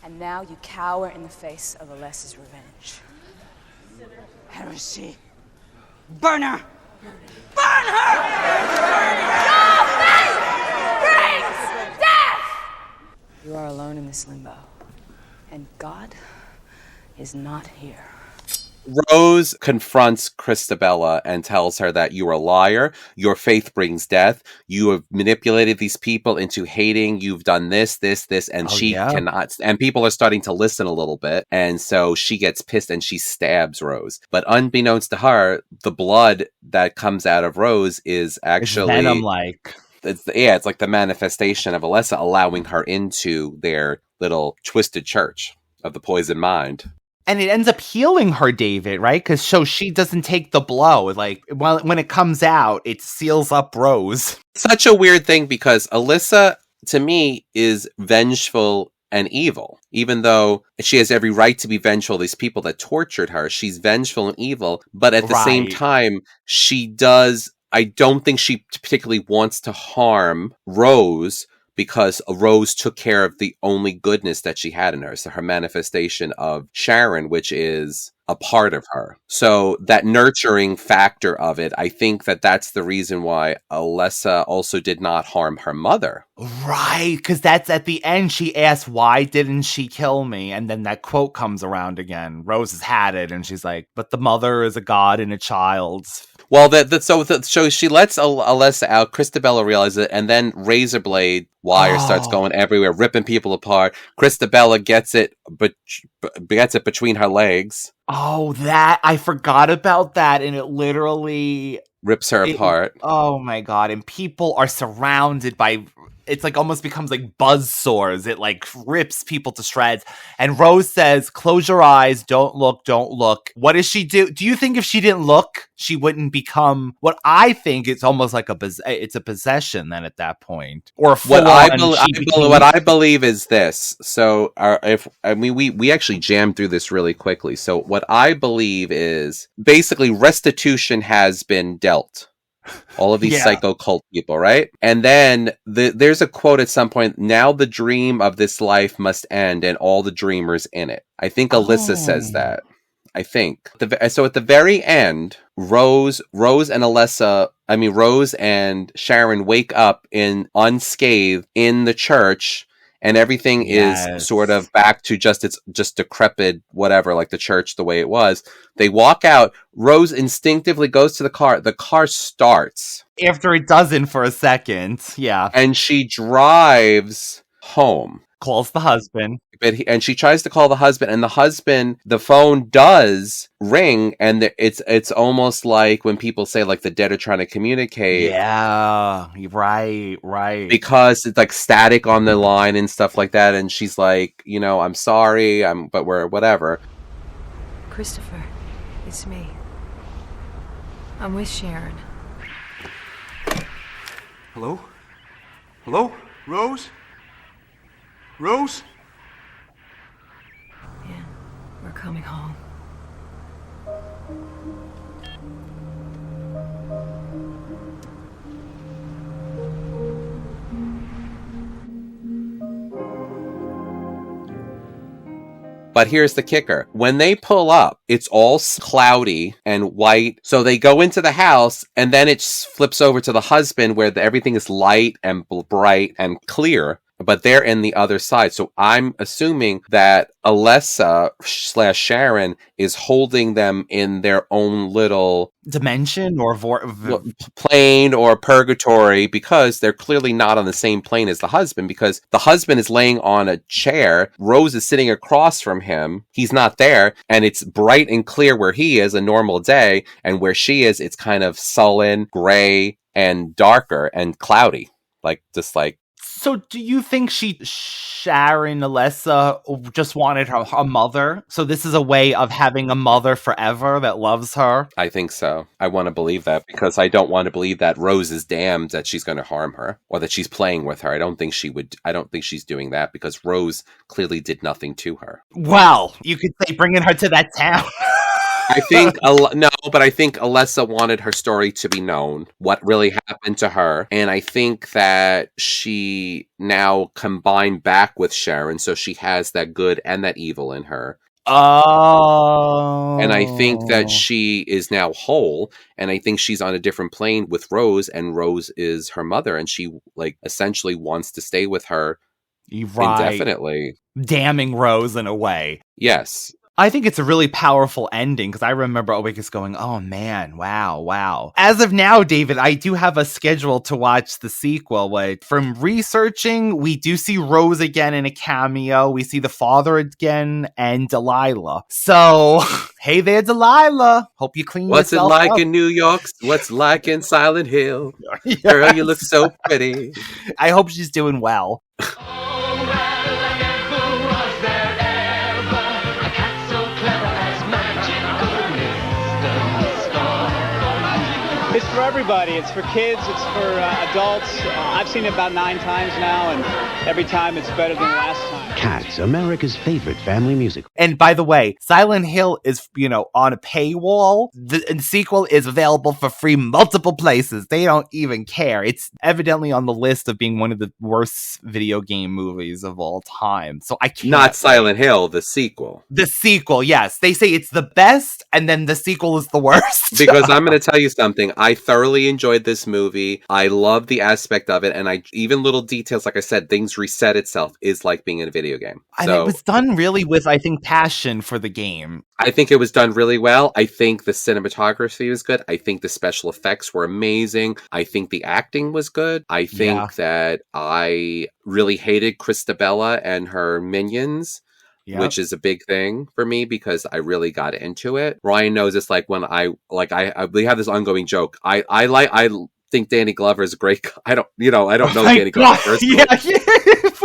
And now you cower in the face of Alessa's revenge. Heresy. Burn her! Burn her! Your faith brings death! You are alone in this limbo. And God is not here. Rose confronts Christabella and tells her that you're a liar, your faith brings death, you have manipulated these people into hating, you've done this, and she cannot, and people are starting to listen a little bit, and so she gets pissed and she stabs Rose. But unbeknownst to her, the blood that comes out of Rose is actually... It's venom-like. It's like the manifestation of Alessa allowing her into their little twisted church of the poison mind. And it ends up healing her, David, right? Because so she doesn't take the blow. Like, well, when it comes out, it seals up Rose. Such a weird thing because Alyssa, to me, is vengeful and evil. Even though she has every right to be vengeful of these people that tortured her, she's vengeful and evil. But at the same time, she does... I don't think she particularly wants to harm Rose, because Rose took care of the only goodness that she had in her. So her manifestation of Sharon, which is a part of her. So that nurturing factor of it, I think that that's the reason why Alessa also did not harm her mother. Right, because that's at the end. She asks, why didn't she kill me? And then that quote comes around again. Rose has had it, and she's like, but the mother is a god and a child. Well, so she lets Alessa out. Christabella realizes it, and then Razorblade wire starts going everywhere, ripping people apart. Christabella gets it, but gets it between her legs. Oh, that I forgot about that, and it literally rips her apart. Oh my god! And people are surrounded by. It's like almost becomes like buzzsaws. It like rips people to shreds. And Rose says, close your eyes. Don't look. Don't look. What does she do? Do you think if she didn't look, she wouldn't become what I think it's almost like it's a possession then at that point? Or what I believe is this. So we actually jammed through this really quickly. So what I believe is basically restitution has been dealt. All of these psycho cult people, right? And then there's a quote at some point, now the dream of this life must end and all the dreamers in it. I think Alyssa says that. I think. So at the very end, Rose and Sharon wake up unscathed in the church, and everything is sort of back to just decrepit, whatever, like the church the way it was. They walk out. Rose instinctively goes to the car. The car starts. After it doesn't for a second. Yeah. And she drives home. Calls the husband. And she tries to call the husband, and the phone does ring, and it's almost like when people say like the dead are trying to communicate. Yeah, right. Because it's like static on the line and stuff like that, and she's like, I'm sorry, but we're whatever. Christopher, it's me. I'm with Sharon. Hello? Hello? Rose? Rose? Yeah, we're coming home. But here's the kicker. When they pull up, it's all cloudy and white. So they go into the house, and then it flips over to the husband where everything is light and bright and clear. But they're in the other side. So I'm assuming that Alessa / Sharon is holding them in their own little dimension or plane or purgatory, because they're clearly not on the same plane as the husband, because the husband is laying on a chair. Rose is sitting across from him. He's not there. And it's bright and clear where he is, a normal day. And where she is, it's kind of sullen, gray, and darker and cloudy. So do you think Sharon, Alessa, just wanted a mother? So this is a way of having a mother forever that loves her? I think so. I want to believe that, because I don't want to believe that Rose is damned that she's going to harm her, or that she's playing with her. I don't think she's doing that, because Rose clearly did nothing to her. Well, you could say bringing her to that town. I think no, but I think Alessa wanted her story to be known, what really happened to her, and I think that she now combined back with Sharon, so she has that good and that evil in her. Oh. And I think that she is now whole, and I think she's on a different plane with Rose, and Rose is her mother, and she like essentially wants to stay with her indefinitely. Damning Rose in a way. Yes. I think it's a really powerful ending because I remember always just going, oh man, wow. As of now, David, I do have a schedule to watch the sequel. From researching, we do see Rose again in a cameo. We see the father again and Delilah. So, hey there, Delilah. Hope you clean What's yourself it like up. in New York? What's it like in Silent Hill? Yes. Girl, you look so pretty. I hope she's doing well. It's for everybody. It's for kids. It's for adults. I've seen it about 9 times now, and every time it's better than the last time. Cats, America's favorite family musical. And by the way, Silent Hill is, on a paywall. The sequel is available for free multiple places. They don't even care. It's evidently on the list of being one of the worst video game movies of all time. So I can't. Not Silent Hill, the sequel. The sequel, yes. They say it's the best, and then the sequel is the worst. Because I'm going to tell you something. I thoroughly enjoyed this movie. I love the aspect of it, and even little details, like I said, things reset itself is like being in a video game. And it was done really with, I think, passion for the game. I think it was done really well. I think the cinematography was good. I think the special effects were amazing. I think the acting was good. I think that I really hated Christabella and her minions. Yep. Which is a big thing for me because I really got into it. Ryan knows it's like when we have this ongoing joke. I think Danny Glover is a great. I don't know Danny Glover personally.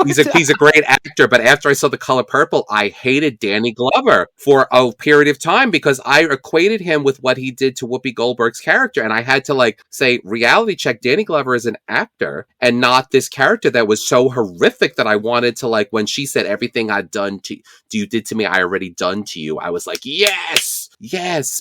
He's a great actor, but after I saw The Color Purple, I hated Danny Glover for a period of time because I equated him with what he did to Whoopi Goldberg's character, and I had to say reality check. Danny Glover is an actor and not this character that was so horrific that I wanted to when she said everything I'd done to you did to me, I already done to you. I was like, yes,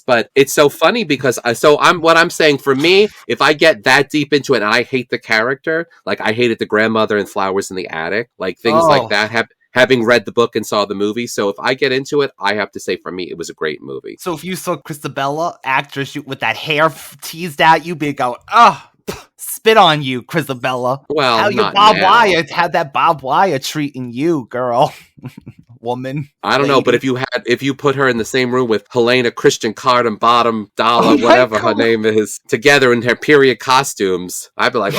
but it's so funny because what I'm saying for me, if I get that deep into it and I hate the character, like I hated the grandmother in Flowers in the Attic, things like that, having read the book and saw the movie. So if I get into it, I have to say for me, it was a great movie. So if you saw Christabella, actress with that hair teased out, you'd be going, spit on you, Christabella. Well, how not Bob now. Wyatt had that Bob Wyatt treating you, girl. Woman. I don't know, but if you put her in the same room with Helena Christian Cardin Bottom Dollar, whatever her name is, together in their period costumes, I'd be like,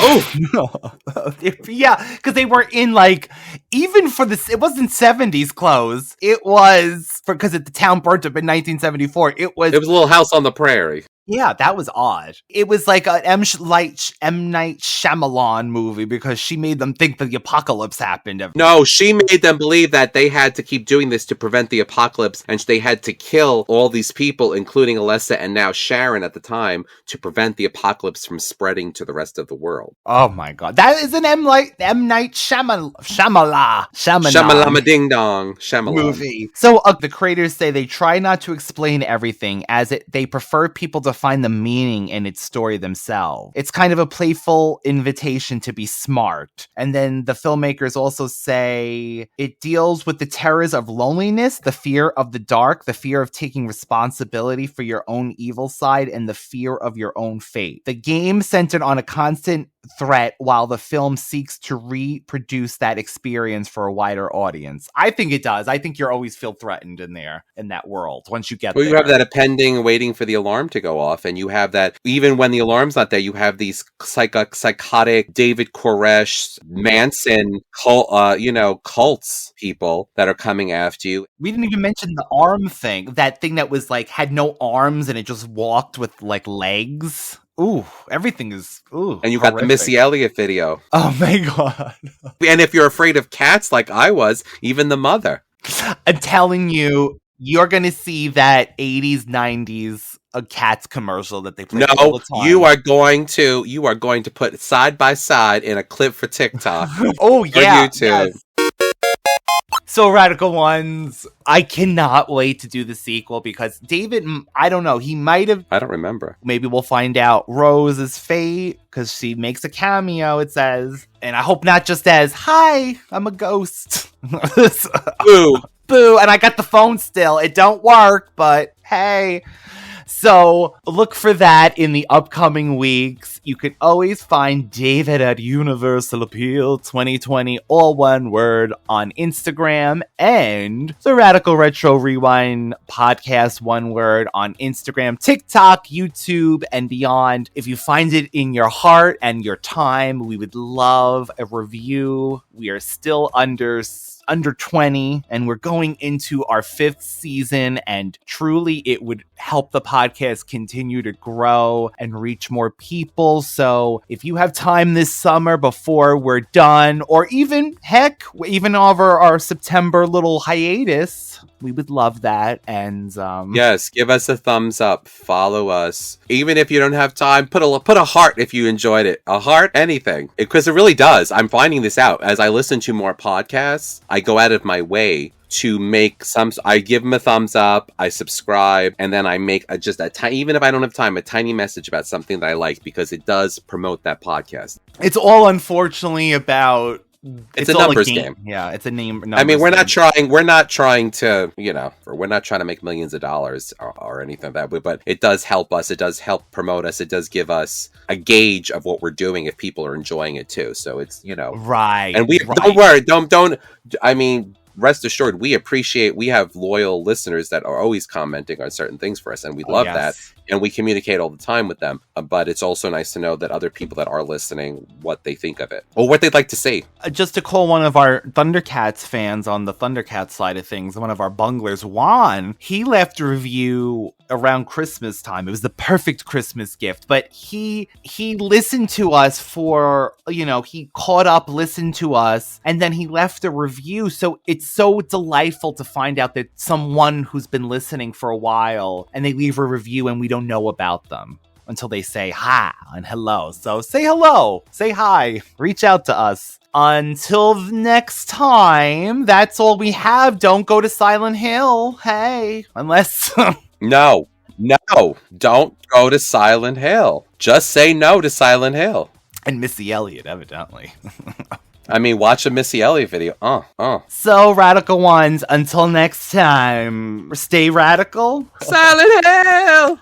yeah, because they were in even for this, it wasn't 70s clothes. It was because the town burnt up in 1974. It was a Little House on the Prairie. Yeah, that was odd. It was like an M. Night Shyamalan movie because she made them think that the apocalypse happened. No, she made them believe that they had to keep doing this to prevent the apocalypse, and they had to kill all these people, including Alessa and now Sharon at the time, to prevent the apocalypse from spreading to the rest of the world. Oh my god, that is an M. Night Shyamalan Ding Dong movie. So the creators say they try not to explain everything, as they prefer people to find the meaning in its story themselves. It's kind of a playful invitation to be smart. And then the filmmakers also say it deals with the terrors of loneliness, the fear of the dark, the fear of taking responsibility for your own evil side, and the fear of your own fate. The game centered on a constant threat while the film seeks to reproduce that experience for a wider audience. I think it does. I think you always feel threatened in that world once you get there. You have that appending waiting for the alarm to go off, and you have that even when the alarm's not there, you have these psychotic David Koresh, Manson cults people that are coming after you. We didn't even mention the arm thing. That thing that was had no arms and it just walked with legs. Ooh, everything is and you got the Missy Elliott video. Oh my god. And if you're afraid of cats like I was, even the mother. I'm telling you, you're gonna see that 80s, 90s Cats commercial that they play all the time. you are going to put it side by side in a clip for TikTok. Oh yeah. Or YouTube. Yes. So, Radical Ones, I cannot wait to do the sequel because David, I don't know, he might have... I don't remember. Maybe we'll find out Rose's fate because she makes a cameo, it says. And I hope not just as, hi, I'm a ghost. Boo. Boo, and I got the phone still. It don't work, but hey... So look for that in the upcoming weeks. You can always find David at Universal Appeal 2020, all one word, on Instagram, and the Radical Retro Rewind podcast, one word, on Instagram, TikTok, YouTube, and beyond. If you find it in your heart and your time, we would love a review. We are still under 20 and we're going into our 5th season, and truly it would help the podcast continue to grow and reach more people. So if you have time this summer before we're done, or even even over our September little hiatus, we would love that. And yes, give us a thumbs up, follow us. Even if you don't have time, put a heart if you enjoyed it. A heart, anything, because it really does. I'm finding this out as I listen to more podcasts. I go out of my way to make I give them a thumbs up, I subscribe, and then I make just a tiny, even if I don't have time, a tiny message about something that I like, because it does promote that podcast. It's all unfortunately about... It's a numbers game. Yeah, it's a name. I mean, we're not trying to, we're not trying to make millions of dollars or anything like that, but it does help us. It does help promote us. It does give us a gauge of what we're doing if people are enjoying it too. So it's, right. And don't worry, don't, I mean, rest assured, we have loyal listeners that are always commenting on certain things for us, and we love that. And we communicate all the time with them. But it's also nice to know that other people that are listening, what they think of it, or what they'd like to see. Just to call one of our Thundercats fans on the Thundercats side of things, one of our bunglers, Juan, he left a review around Christmas time. It was the perfect Christmas gift. But he listened to us for, he caught up, listened to us, and then he left a review. So it's so delightful to find out that someone who's been listening for a while, and they leave a review and we don't know about them until they say hi and hello. So say hello, say hi, reach out to us. Until next time, that's all we have. Don't go to Silent Hill. Hey, unless... No, don't go to Silent Hill. Just say no to Silent Hill. And Missy Elliott, evidently. I mean, watch a Missy Elliott video. So, Radical Ones, until next time, stay radical. Silent Hill!